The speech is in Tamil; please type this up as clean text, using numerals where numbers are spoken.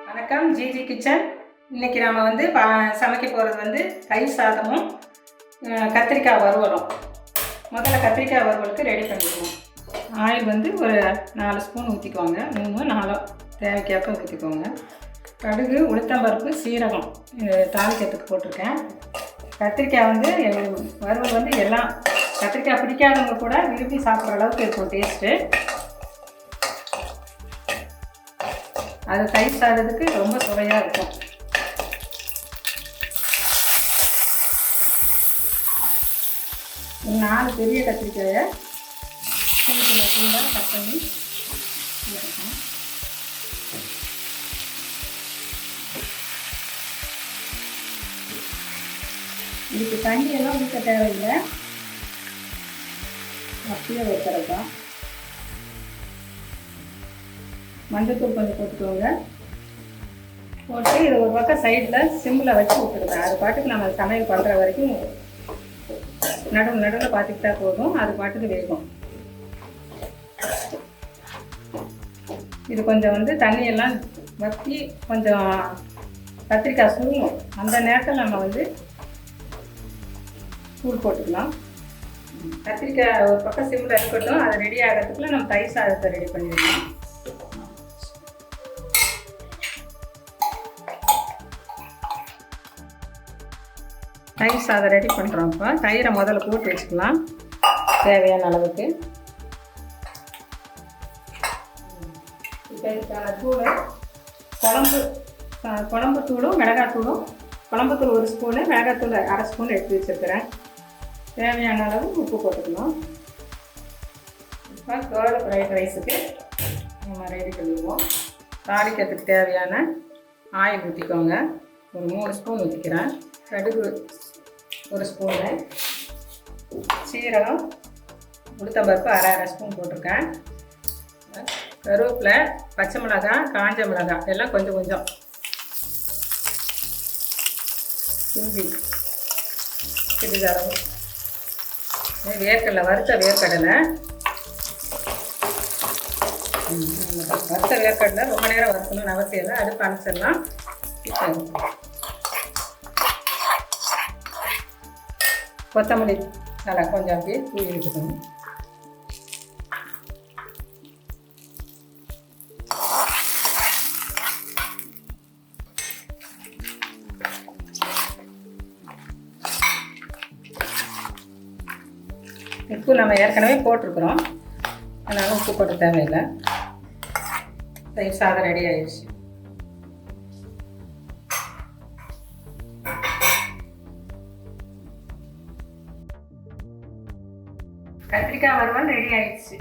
வணக்கம், ஜிஜி கிச்சன். இன்றைக்கி நாம் வந்து சமைக்க போகிறது வந்து தயிர் சாதமும் கத்திரிக்காய் வறுவலும். முதல்ல கத்திரிக்காய் வறுவலுக்கு ரெடி பண்ணிக்கணும். ஆயில் வந்து ஒரு 4 ஸ்பூன் ஊற்றிக்கோங்க. 3-4 தேவைக்கேற்ப ஊற்றிக்கோங்க. கடுகு, உளுத்தம்பருப்பு, சீரகம் தாளிக்கிறதுக்கு போட்டிருக்கேன். கத்திரிக்காய் வந்து வறுவல் வந்து எல்லாம் கத்திரிக்காய் பிடிக்காதவங்க கூட விரும்பி சாப்பிட்ற அளவுக்கு இருக்கும் டேஸ்ட்டு. அது தயிர் சாதத்துக்கு ரொம்ப சுவையாக இருக்கும். ஒரு 4 பெரிய கத்திரிக்காயை சின்ன சின்ன கட் பண்ணி போட்டுருக்கேன். இதுக்கு தண்ணியெல்லாம் ஊற்ற தேவையில்லை, அப்படியே வைக்கிறது தான். மஞ்சத்தூள் கொஞ்சம் போட்டுக்கோங்க. போட்டு இது ஒரு பக்கம் சைடில் சிம்மில் வச்சு விட்டுருங்க. அது பாட்டுக்கு நம்ம சமையல் பண்ணுற வரைக்கும் நடுவில் பார்த்துக்கிட்டா போதும், அது பாட்டுக்கு வேகும். இது கொஞ்சம் வந்து தண்ணியெல்லாம் வற்றி கொஞ்சம் கத்திரிக்காய் சுருங்கும். அந்த நேரத்தில் நம்ம வந்து தூள் போட்டுக்கலாம். கத்திரிக்காய் ஒரு பக்கம் சிம்மில் இருக்கட்டும். அது ரெடி ஆகிறதுக்குள்ள நம்ம தயிர் சாதத்தை ரெடி பண்ணிடலாம். தயிர் சாதம் ரெடி பண்ணுறோம். இப்போ தயிரை முதல்ல போட்டு வச்சுக்கலாம் தேவையான அளவுக்கு. இப்போ இதுக்கான தூள் குழம்பு தூளும் மிளகாத்தூளும், குழம்புத்தூள் 1 ஸ்பூனு, மிளகாத்தூள் 1/2 ஸ்பூன் எடுத்து வச்சுருக்கிறேன். தேவையான அளவு உப்பு போட்டுக்கணும். இப்போ கேர்டு ஃப்ரைட் ரைஸுக்கு நம்ம ரெடி பண்ணிடுவோம். தாளிக்கிறதுக்கு தேவையான ஆயில் ஊற்றிக்கோங்க. ஒரு 3 ஸ்பூன் ஊற்றிக்கிறேன். கடுகு 1 ஸ்பூனு, சீரகம், உளுத்தம்பருப்பு 1/2 ஸ்பூன் போட்டிருக்கேன். கருவேப்பிலை, பச்சை மிளகாய், காஞ்ச மிளகாய் எல்லாம் கொஞ்சம் கொஞ்சம், இஞ்சி சிறிதளவு, வேர்க்கடலை, வறுத்த வேர்க்கடலை. வறுத்த வேர்க்கடலை ரொம்ப நேரம் வறுக்கணும்னு அவசியம் இல்லை, அடுப்பு அணைச்சிடலாம். கொத்தமல்லி நல்லா கொஞ்சம் அப்படியே தூவி வச்சுக்கணும். உப்பு நம்ம ஏற்கனவே போட்டிருக்கிறோம், அதனால் உப்பு போட்டு தேவையில்லை. தயிர் சாதம் ரெடி ஆயிடுச்சு. கத்திரிக்காய் வறுவல் ரெடி ஆயிடுச்சு.